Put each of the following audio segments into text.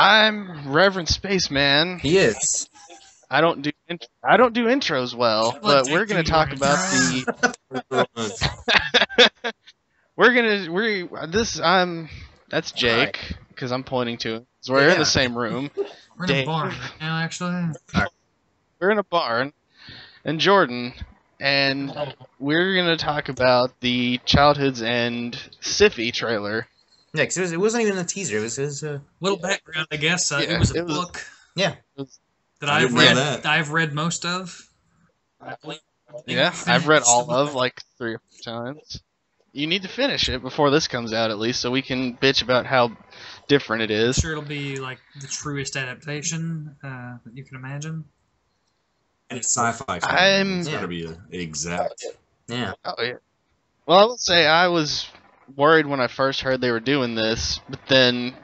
I'm Reverend Spaceman. He is. I don't do intros well, but we're gonna talk about the. That's Jake because I'm pointing to him. So we're in the same room. We're in a barn right now, actually. We're in a barn, and Jordan, and we're gonna talk about the Childhood's End Syfy trailer. Yeah, because it wasn't even a teaser. It was his little background, I guess. It was a book. Yeah. That I've read most of. Yeah, I've read all of like 3 or 4 times. You need to finish it before this comes out, at least, so we can bitch about how different it is. I'm sure it'll be like the truest adaptation that you can imagine. And it's sci-fi. It's gotta be exact. Yeah. Oh yeah. Well, I will say I was worried when I first heard they were doing this, but then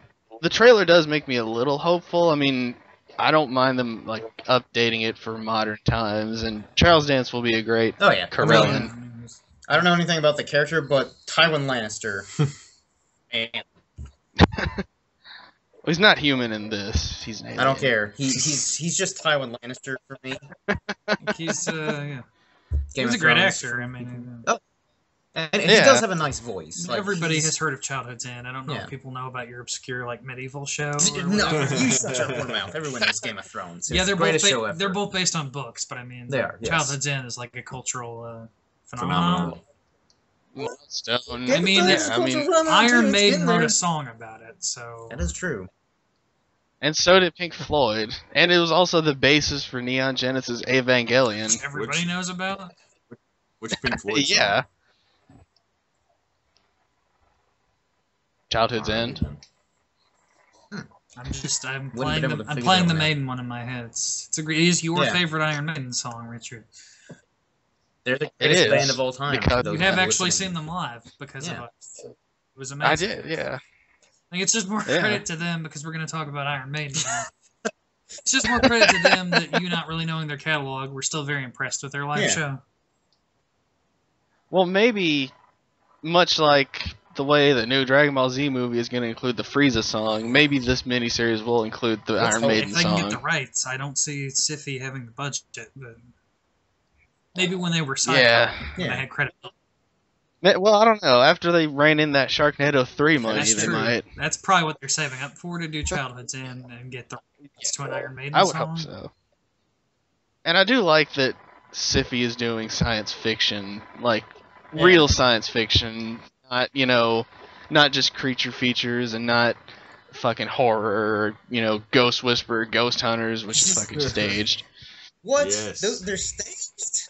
the trailer does make me a little hopeful. I mean, I don't mind them like updating it for modern times, and Charles Dance will be a great Corellan. I don't know anything about the character, but Tywin Lannister. He's not human in this. He's an alien. I don't care. He's just Tywin Lannister for me. He's he's a great actor. I mean, and he does have a nice voice. Like, everybody has heard of Childhood's End. I don't know if people know about your obscure like medieval show. No, you shut your mouth. Everyone knows Game of Thrones. It's they're both based on books, but I mean, Childhood's End is like a cultural phenomenon. Milestone. I mean, Iron Maiden wrote a song about it, so that is true. And so did Pink Floyd, and it was also the basis for Neon Genesis Evangelion. Which everybody knows about. Which Pink Floyd song? Yeah. Childhood's End. I'm playing the Maiden one in my head. It is your favorite Iron Maiden song, Richard. They're the greatest band of all time. You have actually seen them live because of us. It was amazing. I did, yeah. I think it's just more credit to them because we're going to talk about Iron Maiden now. It's just more credit to them that you not really knowing their catalog. We're still very impressed with their live show. Well, maybe much like the way the new Dragon Ball Z movie is going to include the Frieza song, maybe this miniseries will include the Iron Maiden song. If they can get the rights, I don't see Syfy having the budget, but maybe when they were Syfy, when I had credit. Well, I don't know. After they rein in that Sharknado 3 money, they might. That's probably what they're saving up for, to do Childhood's End and get the rights to an Iron Maiden I would song. hope so. And I do like that Syfy is doing science fiction, like real science fiction, not, not just creature features and not fucking horror or, Ghost Whisperer, Ghost Hunters, which is fucking staged. What? Yes. They're staged?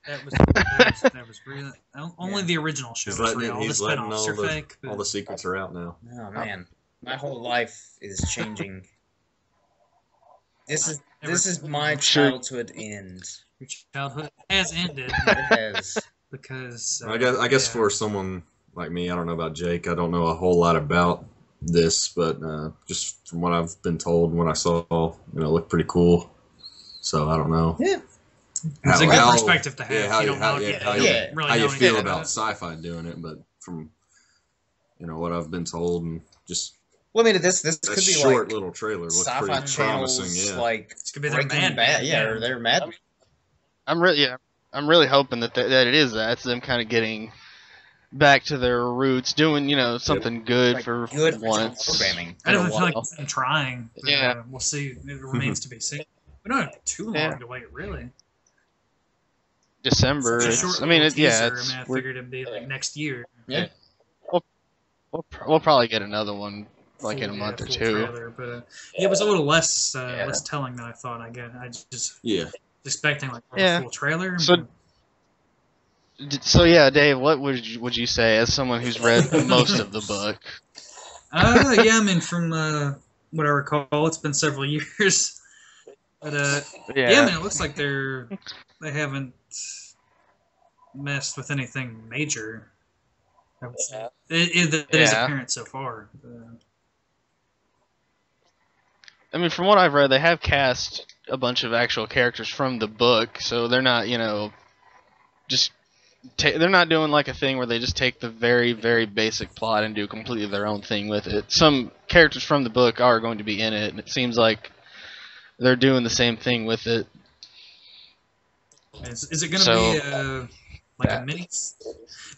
That was real. Only the original show was real. All the spin-offs are fake. All the secrets are out now. Oh man, my whole life is changing. This is my childhood end. Your childhood has ended. It has. Because I guess for someone like me, I don't know about Jake. I don't know a whole lot about this, but just from what I've been told and what I saw, it looked pretty cool. So I don't know. Yeah. It's a good perspective to have. Yeah, how you feel about it. Syfy doing it, but from what I've been told and just. Well, I mean, this could be short like little trailer. Looks Sci-Fi pretty promising. Yeah. Like it's gonna be their Mad Bad. Yeah, or they're Mad. I'm really hoping that it is that. It's them kind of getting back to their roots, doing something good for once. Programming. I don't feel like I'm trying. But, we'll see. It remains to be seen. We don't have too long to wait, really. December. I figured it'd be like next year. Yeah. We'll probably get another one in a month or two. Trailer, but it was a little less telling than I thought. I just expecting like a full trailer. So yeah, Dave, what would you say as someone who's read most of the book? I mean, from what I recall, it's been several years. But I mean, it looks like they haven't messed with anything major. It is apparent so far. I mean, from what I've read, they have cast a bunch of actual characters from the book, so they're not, just they're not doing like a thing where they just take the very, very basic plot and do completely their own thing with it. Some characters from the book are going to be in it, and it seems like they're doing the same thing with it. Is it going to be like a mini? It's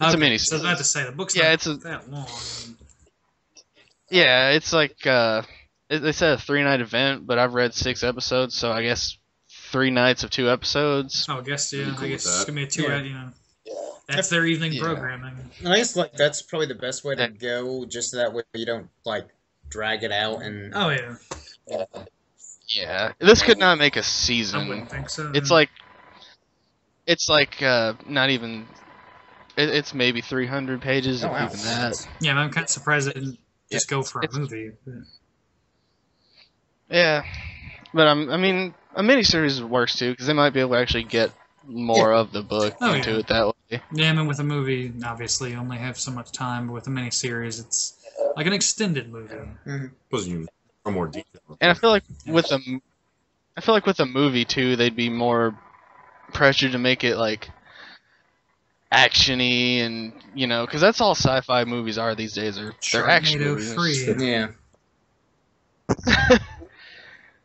a mini. So I was about to say the book's not that long. Yeah, it's like they said a 3-night event, but I've read 6 episodes, so I guess 3 nights of 2 episodes. Oh, I guess yeah. I guess it's gonna be a 2 hour. You know, that's their evening programming. And I guess like that's probably the best way to go, just so that way you don't like drag it out and. Oh yeah. Yeah, this could not make a season. I wouldn't think so. It's like not even. It's maybe 300 pages, if even that. Yeah, I'm kind of surprised they didn't just go for a movie. Yeah, but I mean, a miniseries works too, because they might be able to actually get more of the book into it that way. Yeah, I mean, with a movie, obviously, you only have so much time, but with a miniseries, it's like an extended movie. Because you are more detailed. And I feel like with a movie too, they'd be more pressured to make it like action-y, and you know, because that's all sci-fi movies are these days. They're action movies. Yeah.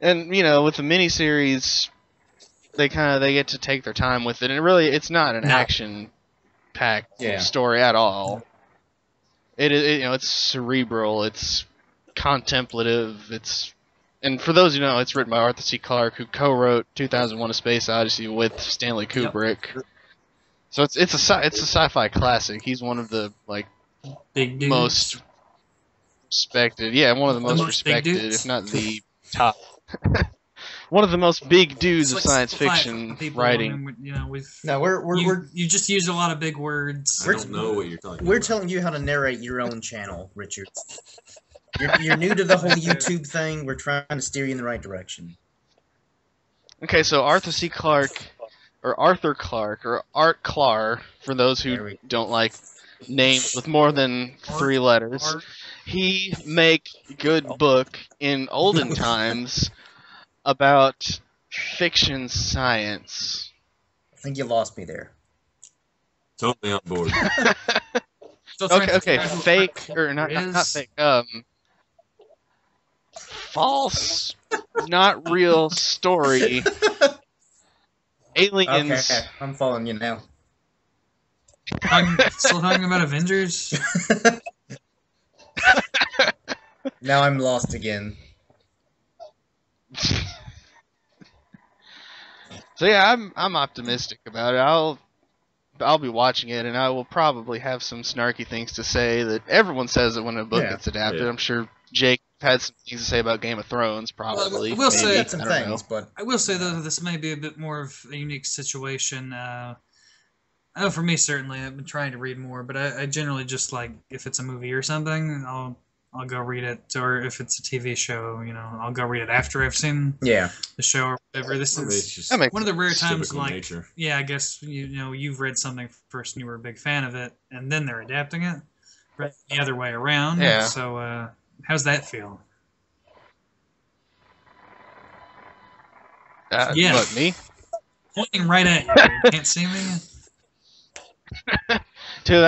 And you know, with the miniseries, they get to take their time with it, and it's not an action-packed story at all. It you know, it's cerebral, it's contemplative, and for those who know, it's written by Arthur C. Clarke, who co-wrote 2001: A Space Odyssey with Stanley Kubrick. So it's a sci-fi classic. He's one of the most respected. Yeah, one of the most respected, if not the top. One of the most big dudes of science fiction writing. I mean, you know, you just use a lot of big words. I don't know what you're talking about. We're telling you how to narrate your own channel, Richard. You're new to the whole YouTube thing. We're trying to steer you in the right direction. Okay, so Arthur C. Clarke, or Arthur Clarke, or Art Clarke, for those who don't like names with more than 3 letters. He make good book in olden times about fiction science. I think you lost me there. Totally on board. Okay, fake, or not fake, false, not real story. Aliens. Okay, I'm following you now. I'm still talking about Avengers? Now I'm lost again. So yeah, I'm optimistic about it. I'll be watching it, and I will probably have some snarky things to say that everyone says it when a book gets adapted. I'm sure Jake had some things to say about Game of Thrones, probably. I will say some things, but I will say though this may be a bit more of a unique situation. I know for me certainly, I've been trying to read more, but I generally just like if it's a movie or something, I'll go read it, or if it's a TV show, you know, I'll go read it after I've seen the show or whatever. This is one of the rare times, like, nature. Yeah, I guess you know you've read something first and you were a big fan of it, and then they're adapting it, right? The other way around. Yeah. So, how's that feel? What, me? Pointing right at you. You can't see me. To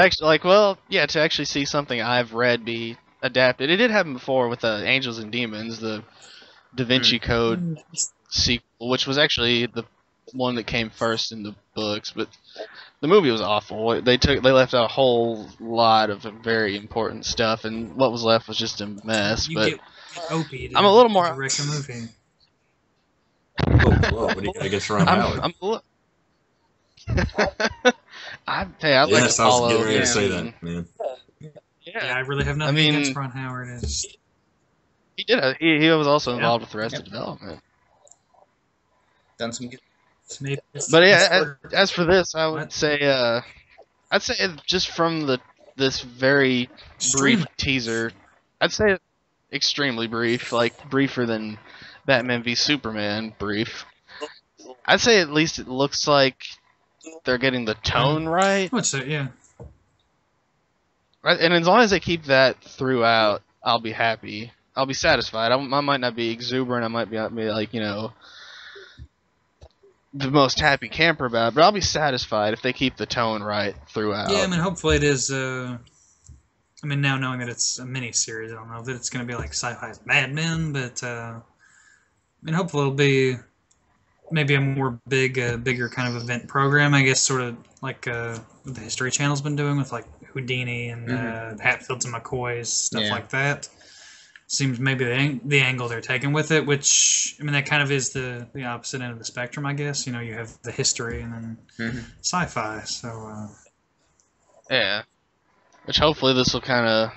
actually see something I've read be adapted. It did happen before with Angels and Demons, the Da Vinci Code sequel, which was actually the one that came first in the books, but the movie was awful. They left out a whole lot of very important stuff, and what was left was just a mess. But I'm a little more. Direct a movie. What do you got against Ron Howard? I like to follow. I was getting ready to say that, man. Yeah, I really have nothing against Ron Howard. He did. He was also involved with Arrested Development. Done some good. But yeah, as for this, I would say, I'd say just from this very brief teaser, I'd say extremely brief, like briefer than Batman v Superman brief. I'd say at least it looks like they're getting the tone right. What's that? Yeah. Right, and as long as they keep that throughout, I'll be happy. I'll be satisfied. I might not be exuberant. I might be like, you know, the most happy camper about it, but I'll be satisfied if they keep the tone right throughout. Yeah, I mean, hopefully it is. I mean, now knowing that it's a mini-series, I don't know that it's going to be like Syfy's Mad Men, but I mean, hopefully it'll be maybe a more bigger kind of event program. I guess sort of like what the History Channel's been doing with like Houdini and Hatfields and McCoys, stuff like that. Seems maybe the angle they're taking with it, which, I mean, that kind of is the opposite end of the spectrum, I guess. You know, you have the history and then sci-fi, so... Yeah. Which hopefully this will kind of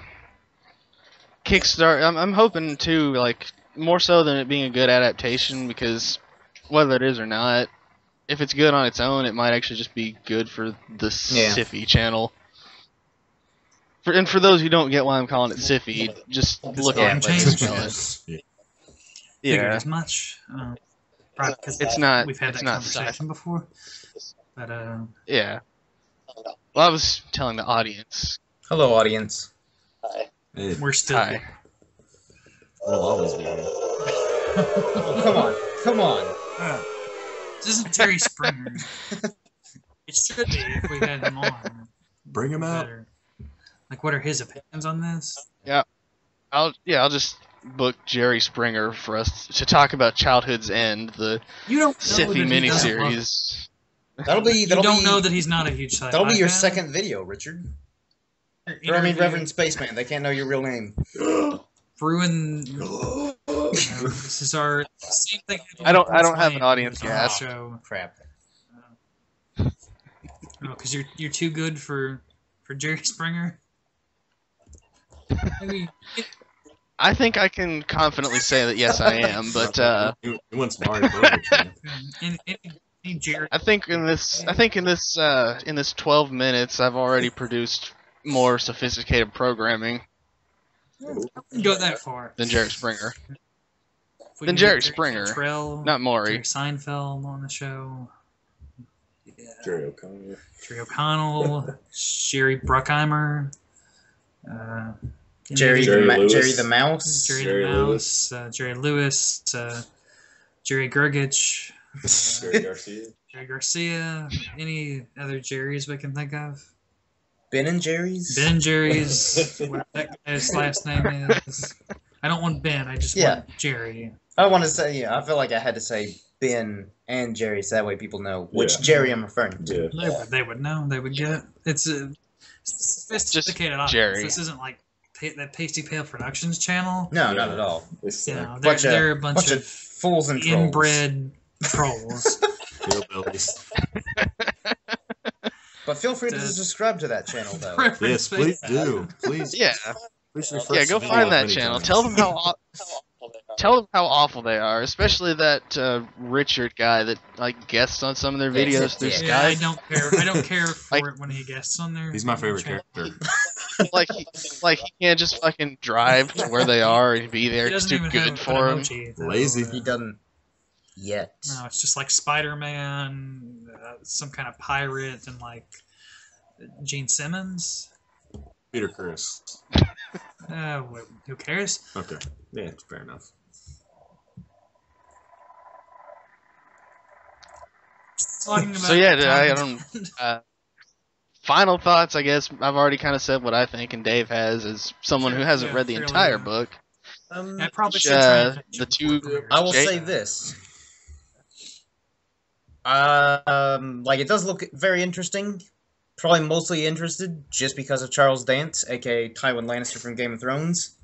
kickstart... I'm hoping, too, like, more so than it being a good adaptation, because whether it is or not, if it's good on its own, it might actually just be good for the Syfy channel. And for those who don't get why I'm calling it Syfy, just look at it. Figured as much. Probably it's not. We've had it's that not conversation before. But yeah. Well, I was telling the audience. Hello, audience. Hey, we're still. Hi. we'll always be here. Come on. This isn't Jerry Springer. It should be if we had him on. Bring him out. Like, what are his opinions on this? Yeah. I'll just book Jerry Springer for us to talk about Childhood's End, the Syfy miniseries. You don't know that he's not a huge sci-fi That'll be your fan? second video, Richard. Or, I mean, Reverend Spaceman. They can't know your real name. Ruin. This is our same thing. I don't have an audience yet. Show. Crap. Oh, because you're too good for Jerry Springer. Maybe. I think I can confidently say that yes, I am. But He wants Mario Brothers, man. Jerry. I think in this 12 minutes, I've already produced more sophisticated programming Go that far. than Jerry Springer. Than Jerry Springer, Trell, not Maury. Jerry Seinfeld on the show. Yeah. Jerry O'Connell. Jerry O'Connell, Sherry Bruckheimer, Jerry the Mouse. Jerry the Mouse, Jerry Lewis, Jerry Gergich, Jerry Garcia. Jerry Garcia. Any other Jerrys we can think of? Ben and Jerry's? Ben and Jerry's, whatever that guy's last name is. I don't want Ben, I just want Jerry. I want to say, I feel like I had to say Ben and Jerry, so that way people know which Jerry I'm referring to. Yeah. They would know. They would get it. It's a sophisticated audience. Jerry. This isn't like that Pasty Pale Productions channel. No, not at all. You know, they're a bunch of fools and trolls. Inbred trolls. Hillbillies. But feel free to subscribe to that channel, though. Yes, please do. Please. Yeah. Please Go find that channel. Tell them how awful they are, especially that Richard guy that like guests on some of their videos through Skype. I don't care. I don't care for it when he guests on there. He's my favorite character. like he can't just fucking drive to where they are and be there. It's too good for him. Lazy. He doesn't yet. No, it's just like Spider-Man, some kind of pirate, and like Gene Simmons. Peter Chris. Who cares? Okay. Yeah, fair enough. So yeah, I don't. Final thoughts, I guess. I've already kind of said what I think, and Dave has, as someone who hasn't read the entire book. I probably should the two. I will say this. Like, it does look very interesting. Probably mostly interested just because of Charles Dance, aka Tywin Lannister from Game of Thrones.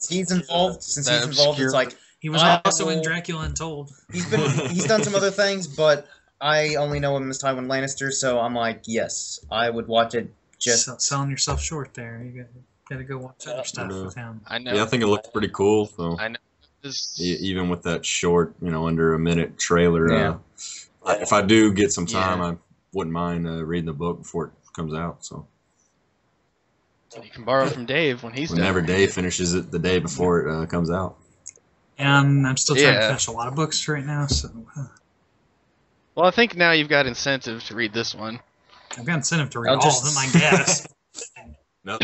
He's involved. Since he's involved, it's like he was also in Dracula Untold. He's done some other things, but I only know him as Tywin Lannister, so I'm like, yes, I would watch it. Just selling yourself short there. You gotta go watch other stuff with him. I know. Yeah, I think it looks pretty cool. So I know. Even with that short, under a minute trailer. Yeah. If I do get some time, I wouldn't mind reading the book before it comes out. So you can borrow from Dave whenever Dave finishes it the day before it comes out. And I'm still trying to finish a lot of books right now. So. Well, I think now you've got incentive to read this one. I've got incentive to read all of them, I guess. No,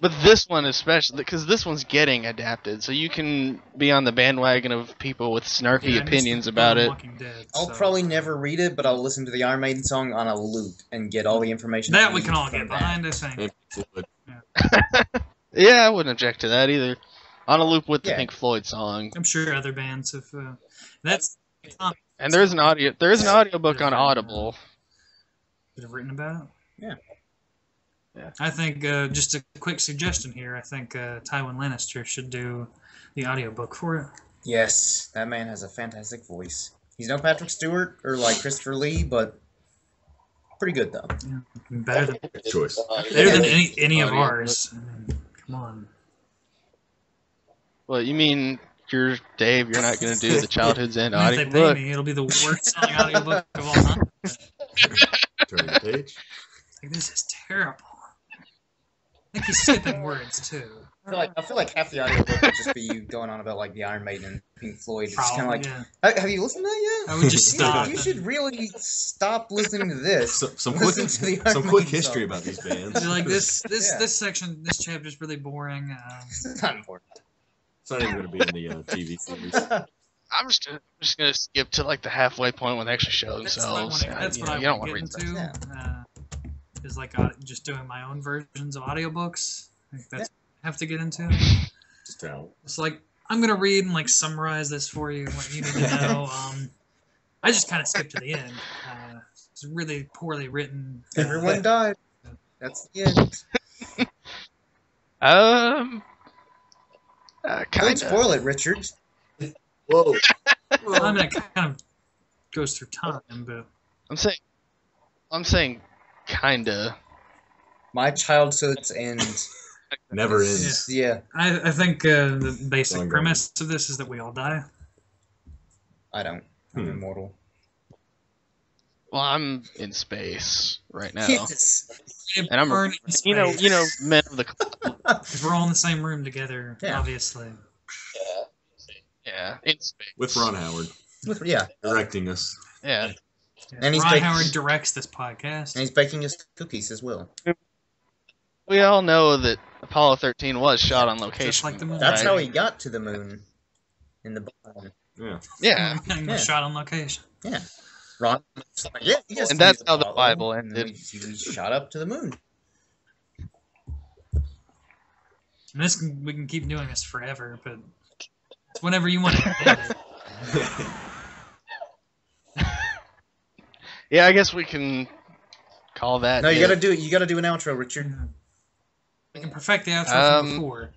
But this one especially, because this one's getting adapted, so you can be on the bandwagon of people with snarky opinions about it. Dead, I'll probably never read it, but I'll listen to the Iron Maiden song on a loop and get all the information. That we can all get behind, I think. Yeah, I wouldn't object to that either. On a loop with the Pink Floyd song. I'm sure other bands have. That's. And there is an audiobook on Audible. That have written about it. Yeah. Yeah. I think just a quick suggestion here. I think Tywin Lannister should do the audiobook for it. Yes, that man has a fantastic voice. He's no Patrick Stewart or like Christopher Lee, but pretty good though. Yeah. Better than choice. Better than any of ours. I mean, come on. Well, you mean Dave? You're not going to do the Childhood's End audiobook? If they pay me, it'll be the worst selling audiobook of all time. Turn the page. Like, this is terrible. I think he's skipping words too. I feel like half the audiobook would just be you going on about like the Iron Maiden and Pink Floyd. It's kind of like, have you listened to that yet? I would just stop. You should really stop listening to this. Some quick history about these bands. Like this section, this chapter is really boring. It's not important. It's not even going to be in the TV series. I'm just gonna skip to like the halfway point when they actually show themselves. That's what I don't want to get into. Is like just doing my own versions of audiobooks. Like that's what I have to get into. Just tell. It's like I'm gonna read and like summarize this for you, what you need to know. I just kind of skipped to the end. It's really poorly written. Everyone died. That's the end. Don't spoil it, Richard. Whoa. Well, I mean, it kind of goes through time, but I'm saying, kinda. My childhood's end. Never ends. Yeah. I think the basic premise of this is that we all die. I don't. I'm immortal. Well, I'm in space right now. Yes. And I'm you know, men of the club. Because we're all in the same room together, obviously. Yeah, in space. With Ron Howard. Directing us. Yeah. And Ron Howard directs this podcast. And he's baking us cookies as well. We all know that Apollo 13 was shot on location. Just like the moon. That's how he got to the moon. In the bottom. Yeah. Shot on location. Yeah. Ron was like, and that's how the Bible ended. He shot up to the moon. And we can keep doing this forever, but whenever you want to end it. Yeah, I guess we can call that. No, you gotta do it. You gotta do an outro, Richard. We can perfect the outro from before.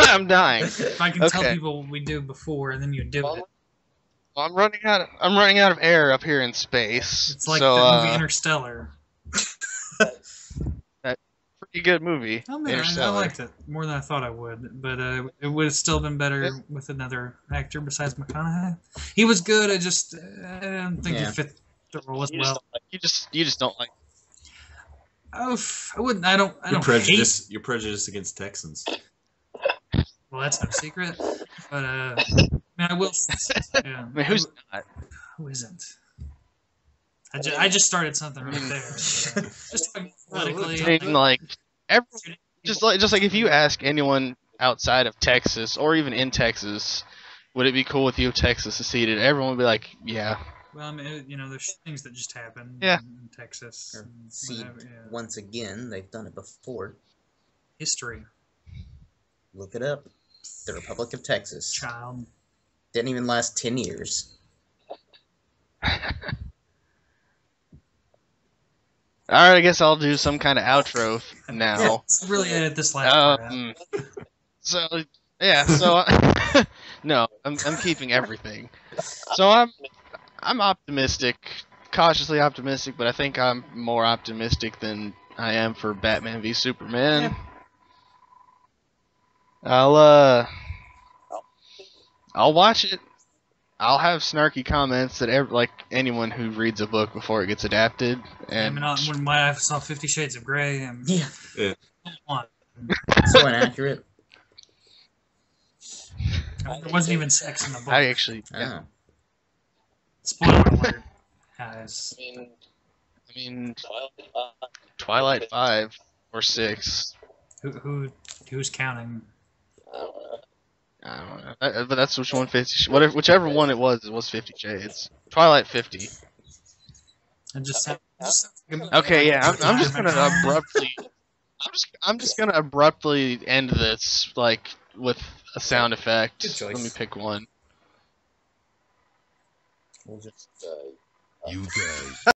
I'm dying. If I can tell people what we do before, and then you do it. Well, I'm running out of air up here in space. It's like that movie Interstellar. Pretty good movie. I mean, I liked it more than I thought I would, but it would have still been better with another actor besides McConaughey. He was good. I don't think he fit the role as well. You just don't like. Oh, I wouldn't. I don't. You're prejudiced against Texans. Well, that's no secret. But I mean, I will. Yeah. I mean, who's not? Who isn't? I just started something right there. Just politically, like just like if you ask anyone outside of Texas or even in Texas, would it be cool with you if Texas seceded? Everyone would be like, yeah. Well, I mean, there's things that just happen in Texas. Once again, they've done it before. History. Look it up. The Republic of Texas. Child. Didn't even last 10 years. Alright, I guess I'll do some kind of outro now. Yeah, really edit this last part out. So no, I'm keeping everything. So I'm optimistic, cautiously optimistic, but I think I'm more optimistic than I am for Batman v Superman. Yeah. I'll watch it. I'll have snarky comments that anyone who reads a book before it gets adapted. And I mean, when my wife saw 50 Shades of Grey, so inaccurate. There wasn't even sex in the book. I actually. Yeah. Spoiler alert, guys. I mean, Twilight 5 or 6. Who's counting? I don't know. But that's which one 50. Whichever one it was 50 Shades. Twilight 50. It just Okay, yeah. I'm just gonna abruptly. I'm just gonna abruptly end this like with a sound effect. Good choice. Let me pick one. We'll just, You guys